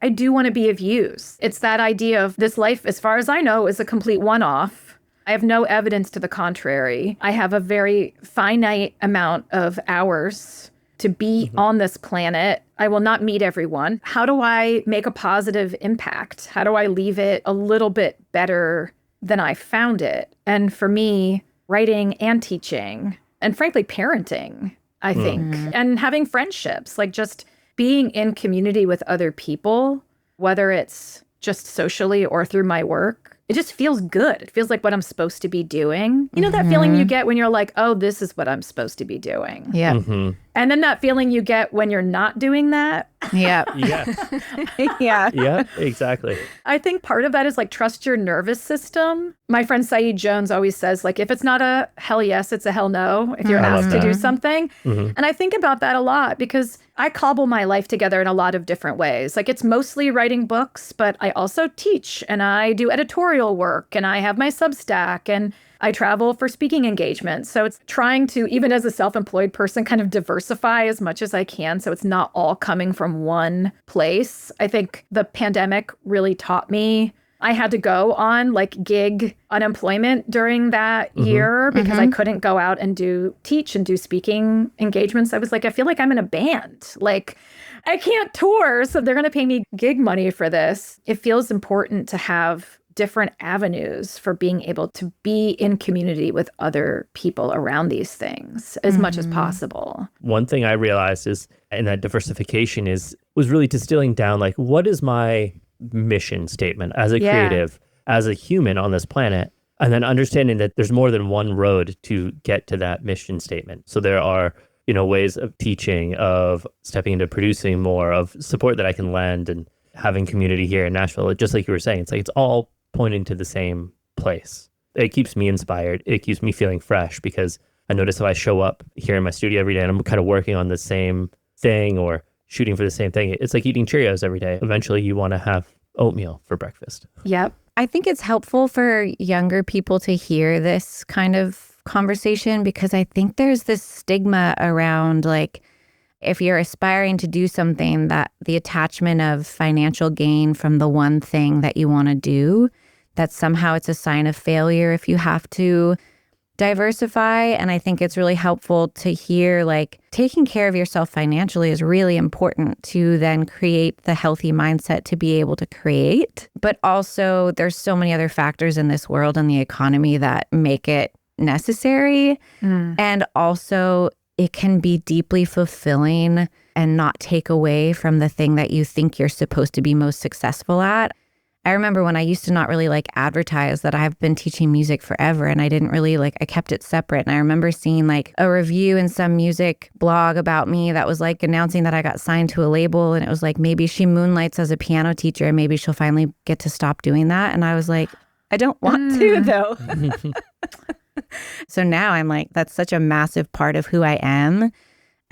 I do want to be of use. It's that idea of this life, as far as I know, is a complete one-off. I have no evidence to the contrary. I have a very finite amount of hours to be on this planet. I will not meet everyone. How do I make a positive impact? How do I leave it a little bit better than I found it? And for me, writing and teaching, and frankly, parenting, I think, and having friendships, like just being in community with other people, whether it's just socially or through my work, it just feels good. It feels like what I'm supposed to be doing. You know that feeling you get when you're like, oh, this is what I'm supposed to be doing. Yeah. And then that feeling you get when you're not doing that. Yeah. Yeah, exactly. I think part of that is like trust your nervous system. My friend Saeed Jones always says, like, if it's not a hell yes, it's a hell no if you're asked to do something. And I think about that a lot because I cobble my life together in a lot of different ways. Like it's mostly writing books, but I also teach and I do editorial work and I have my Substack and I travel for speaking engagements. So it's trying to, even as a self-employed person, kind of diversify as much as I can so it's not all coming from one place. I think the pandemic really taught me. I had to go on like gig unemployment during that year because I couldn't go out and teach and do speaking engagements. I was like, I feel like I'm in a band. Like I can't tour, so they're going to pay me gig money for this. It feels important to have different avenues for being able to be in community with other people around these things as much as possible. One thing I realized is in that diversification was really distilling down like, what is my mission statement as a creative, as a human on this planet, and then understanding that there's more than one road to get to that mission statement. So there are, ways of teaching, of stepping into producing more, of support that I can lend and having community here in Nashville. Just like you were saying, it's like it's all pointing to the same place. It keeps me inspired. It keeps me feeling fresh because I notice if I show up here in my studio every day and I'm kind of working on the same thing or shooting for the same thing, it's like eating Cheerios every day. Eventually you want to have oatmeal for breakfast. Yep. I think it's helpful for younger people to hear this kind of conversation because I think there's this stigma around like, if you're aspiring to do something, that the attachment of financial gain from the one thing that you want to do, that somehow it's a sign of failure if you have to diversify. And I think it's really helpful to hear like taking care of yourself financially is really important to then create the healthy mindset to be able to create. But also there's so many other factors in this world and the economy that make it necessary. And also it can be deeply fulfilling and not take away from the thing that you think you're supposed to be most successful at. I remember when I used to not really like advertise that I've been teaching music forever, and I didn't really like, I kept it separate. And I remember seeing like a review in some music blog about me that was like announcing that I got signed to a label, and it was like, maybe she moonlights as a piano teacher and maybe she'll finally get to stop doing that. And I was like, I don't want to though. So now I'm like, that's such a massive part of who I am.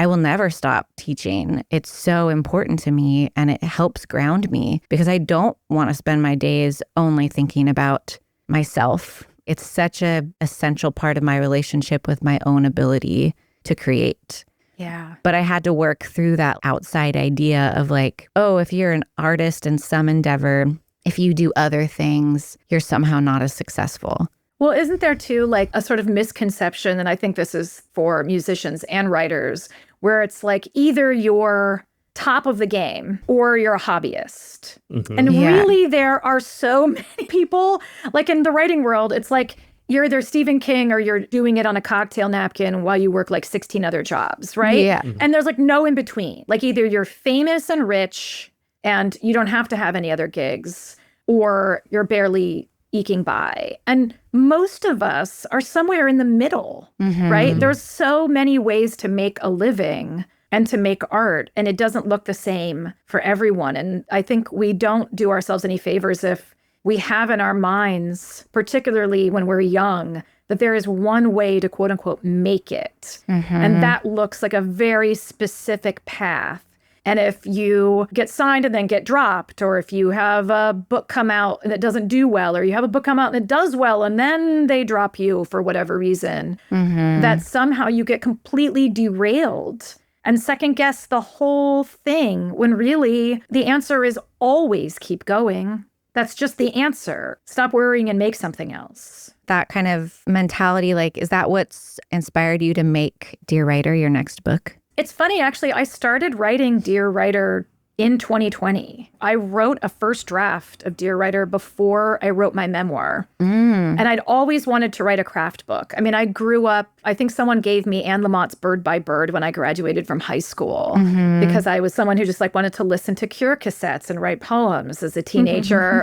I will never stop teaching. It's so important to me, and it helps ground me because I don't want to spend my days only thinking about myself. It's such a essential part of my relationship with my own ability to create. Yeah. But I had to work through that outside idea of like, oh, if you're an artist in some endeavor, if you do other things, you're somehow not as successful. Well, isn't there too like a sort of misconception, and I think this is for musicians and writers, where it's like either you're top of the game or you're a hobbyist. And really there are so many people, like in the writing world, it's like you're either Stephen King or you're doing it on a cocktail napkin while you work like 16 other jobs, right? Yeah. And there's like no in between. Like either you're famous and rich and you don't have to have any other gigs, or you're barely eking by. And most of us are somewhere in the middle, right? There's so many ways to make a living and to make art, and it doesn't look the same for everyone. And I think we don't do ourselves any favors if we have in our minds, particularly when we're young, that there is one way to quote unquote make it. And that looks like a very specific path. And if you get signed and then get dropped, or if you have a book come out and it doesn't do well, or you have a book come out and it does well, and then they drop you for whatever reason, that somehow you get completely derailed and second guess the whole thing, when really the answer is always keep going. That's just the answer. Stop worrying and make something else. That kind of mentality, like, is that what's inspired you to make Dear Writer your next book? It's funny, actually, I started writing Dear Writer in 2020. I wrote a first draft of Dear Writer before I wrote my memoir. And I'd always wanted to write a craft book. I mean, I grew up, I think someone gave me Anne Lamott's Bird by Bird when I graduated from high school, because I was someone who just like wanted to listen to Cure cassettes and write poems as a teenager.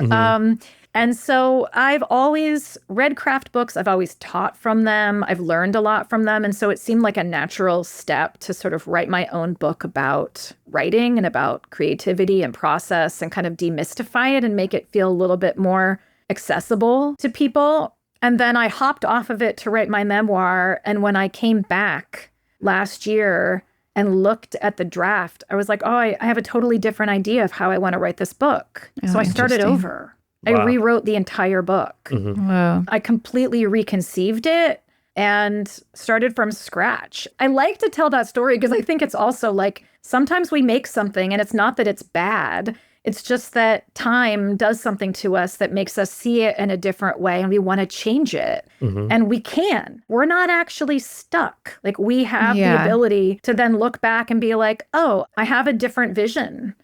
And so I've always read craft books. I've always taught from them. I've learned a lot from them. And so it seemed like a natural step to sort of write my own book about writing and about creativity and process, and kind of demystify it and make it feel a little bit more accessible to people. And then I hopped off of it to write my memoir. And when I came back last year and looked at the draft, I was like, oh, I have a totally different idea of how I want to write this book. So I started over. I rewrote the entire book. Wow. I completely reconceived it and started from scratch. I like to tell that story because I think it's also like sometimes we make something and it's not that it's bad. It's just that time does something to us that makes us see it in a different way, and we want to change it. And we can. We're not actually stuck. Like we have the ability to then look back and be like, oh, I have a different vision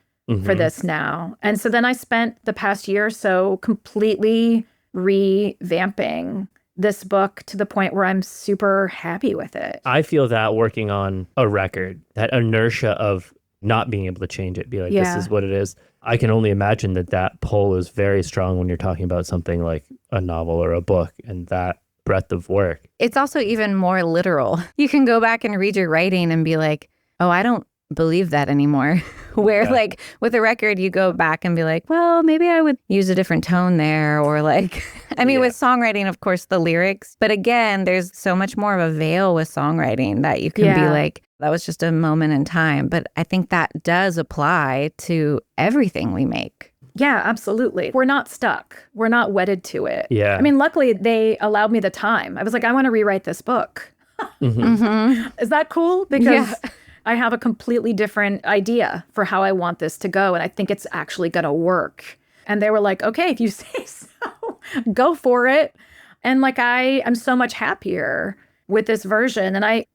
for this now. And so then I spent the past year or so completely revamping this book to the point where I'm super happy with it. I feel that working on a record, that inertia of not being able to change it, be like, this is what it is. I can only imagine that pull is very strong when you're talking about something like a novel or a book, and that breadth of work. It's also even more literal. You can go back and read your writing and be like, oh, I don't believe that anymore. Where like with a record, you go back and be like, well, maybe I would use a different tone there. Or like, I mean, with songwriting, of course, the lyrics. But again, there's so much more of a veil with songwriting that you can be like, that was just a moment in time. But I think that does apply to everything we make. Yeah, absolutely. We're not stuck. We're not wedded to it. Yeah. I mean, luckily, they allowed me the time. I was like, I want to rewrite this book. Is that cool? Because I have a completely different idea for how I want this to go. And I think it's actually going to work. And they were like, okay, if you say so, go for it. And like, I am so much happier with this version. And I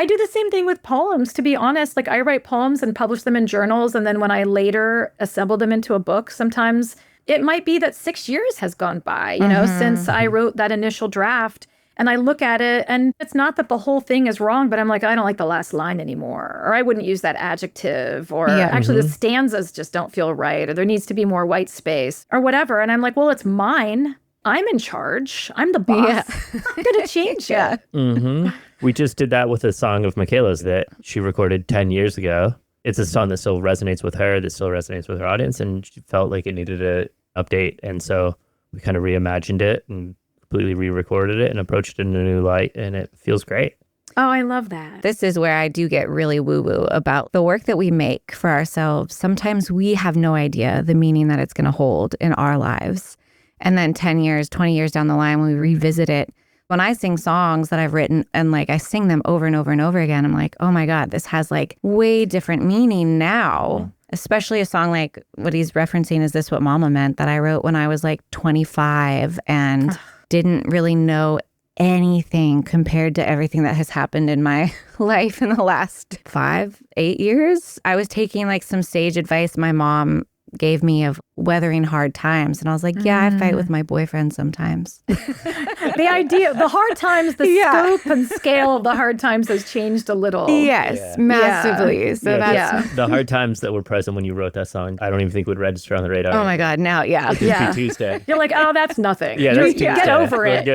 do the same thing with poems, to be honest. Like I write poems and publish them in journals. And then when I later assemble them into a book, sometimes it might be that 6 years has gone by, you know, since I wrote that initial draft. And I look at it, and it's not that the whole thing is wrong, but I'm like, I don't like the last line anymore. Or I wouldn't use that adjective. Or actually, the stanzas just don't feel right. Or there needs to be more white space or whatever. And I'm like, well, it's mine. I'm in charge. I'm the boss. I'm going to change it. We just did that with a song of Michaela's that she recorded 10 years ago. It's a song that still resonates with her, that still resonates with her audience. And she felt like it needed an update. And so we kind of reimagined it and completely re-recorded it and approached it in a new light, and it feels great. Oh, I love that. This is where I do get really woo-woo about the work that we make for ourselves. Sometimes we have no idea the meaning that it's going to hold in our lives. And then 10 years, 20 years down the line, when we revisit it, when I sing songs that I've written and like I sing them over and over and over again, I'm like, oh my God, this has like way different meaning now. Especially a song like what he's referencing, Is This What Mama Meant, that I wrote when I was like 25 and didn't really know anything compared to everything that has happened in my life in the last 5-8 years. I was taking like some sage advice my mom gave me of weathering hard times. And I was like, yeah, I fight with my boyfriend sometimes. The idea, the hard times, the scope and scale of the hard times has changed a little. Yes, massively. Yeah. So that's the hard times that were present when you wrote that song, I don't even think would register on the radar. Oh my God, now, It's Tuesday. You're like, oh, that's nothing. Yeah, that's Tuesday. Get over it.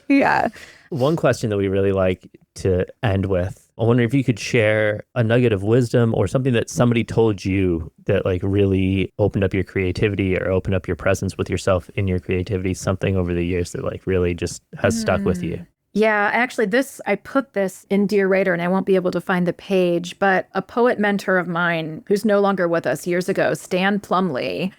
Yeah. One question that we really like to end with, I wonder if you could share a nugget of wisdom or something that somebody told you that like really opened up your creativity or opened up your presence with yourself in your creativity, something over the years that like really just has stuck with you. Yeah, actually I put this in Dear Writer and I won't be able to find the page, but a poet mentor of mine who's no longer with us years ago, Stan Plumley,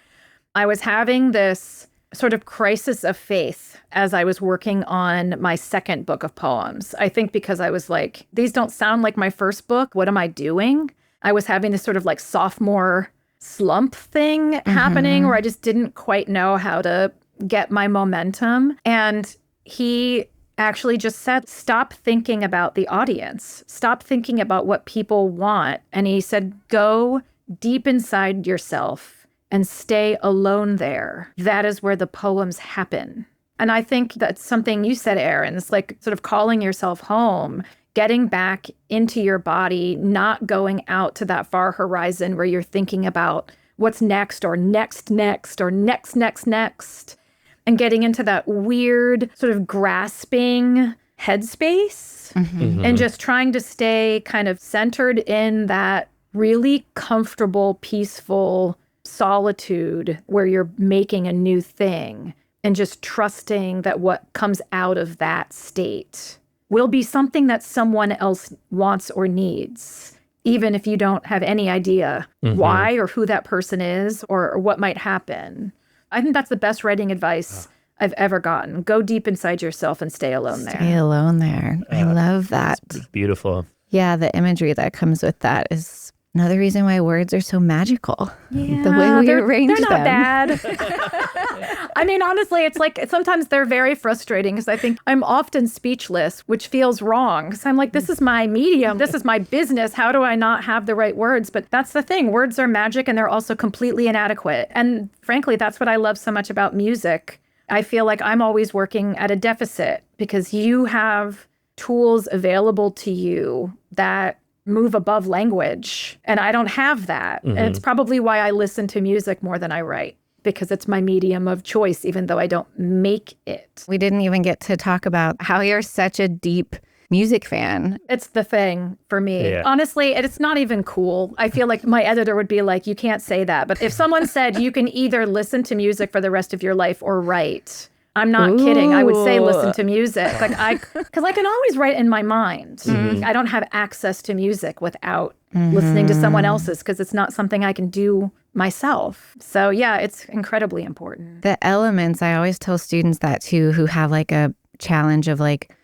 I was having this sort of crisis of faith as I was working on my second book of poems. I think because I was like, these don't sound like my first book. What am I doing? I was having this sort of like sophomore slump thing happening where I just didn't quite know how to get my momentum. And he actually just said, stop thinking about the audience. Stop thinking about what people want. And he said, go deep inside yourself and stay alone there. That is where the poems happen. And I think that's something you said, Erin. It's like sort of calling yourself home, getting back into your body, not going out to that far horizon where you're thinking about what's next or next or next, and getting into that weird sort of grasping headspace and just trying to stay kind of centered in that really comfortable, peaceful solitude where you're making a new thing and just trusting that what comes out of that state will be something that someone else wants or needs, even if you don't have any idea why or who that person is or what might happen. I think that's the best writing advice I've ever gotten. Go deep inside yourself and stay alone there. Stay alone there. I love that. It's beautiful. Yeah, the imagery that comes with that is another reason why words are so magical. Yeah, the way we arrange them. They're not bad. I mean, honestly, it's like sometimes they're very frustrating because I think I'm often speechless, which feels wrong. Because I'm like, this is my medium. This is my business. How do I not have the right words? But that's the thing. Words are magic and they're also completely inadequate. And frankly, that's what I love so much about music. I feel like I'm always working at a deficit because you have tools available to you that move above language. And I don't have that. And it's probably why I listen to music more than I write, because it's my medium of choice, even though I don't make it. We didn't even get to talk about how you're such a deep music fan. It's the thing for me. Yeah. Honestly, it's not even cool. I feel like my editor would be like, you can't say that. But if someone said you can either listen to music for the rest of your life or write, I'm not kidding. I would say listen to music. Because I can always write in my mind. I don't have access to music without listening to someone else's because it's not something I can do myself. So yeah, it's incredibly important. The elements, I always tell students that too, who have like a challenge of like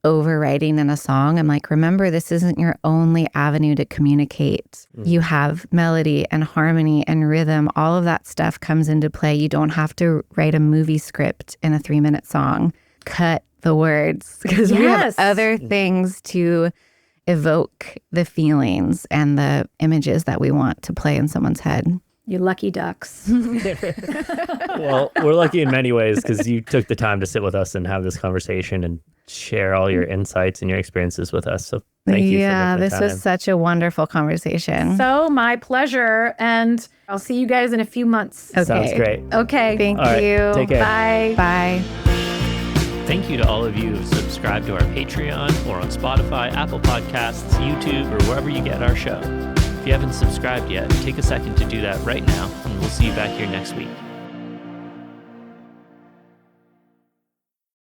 overwriting in a song. I'm like, remember, this isn't your only avenue to communicate. You have melody and harmony and rhythm. All of that stuff comes into play. You don't have to write a movie script in a 3-minute song. Cut the words because we have other things to evoke the feelings and the images that we want to play in someone's head. You lucky ducks. Well, we're lucky in many ways because you took the time to sit with us and have this conversation and share all your insights and your experiences with us. So thank you. Yeah, for making this the was time. such a wonderful conversation. So my pleasure. And I'll see you guys in a few months. Okay. Sounds great. Okay. Thank All right, you. take care. Bye. Bye. Thank you to all of you who've subscribed to our Patreon or on Spotify, Apple Podcasts, YouTube, or wherever you get our show. If you haven't subscribed yet, take a second to do that right now, and we'll see you back here next week.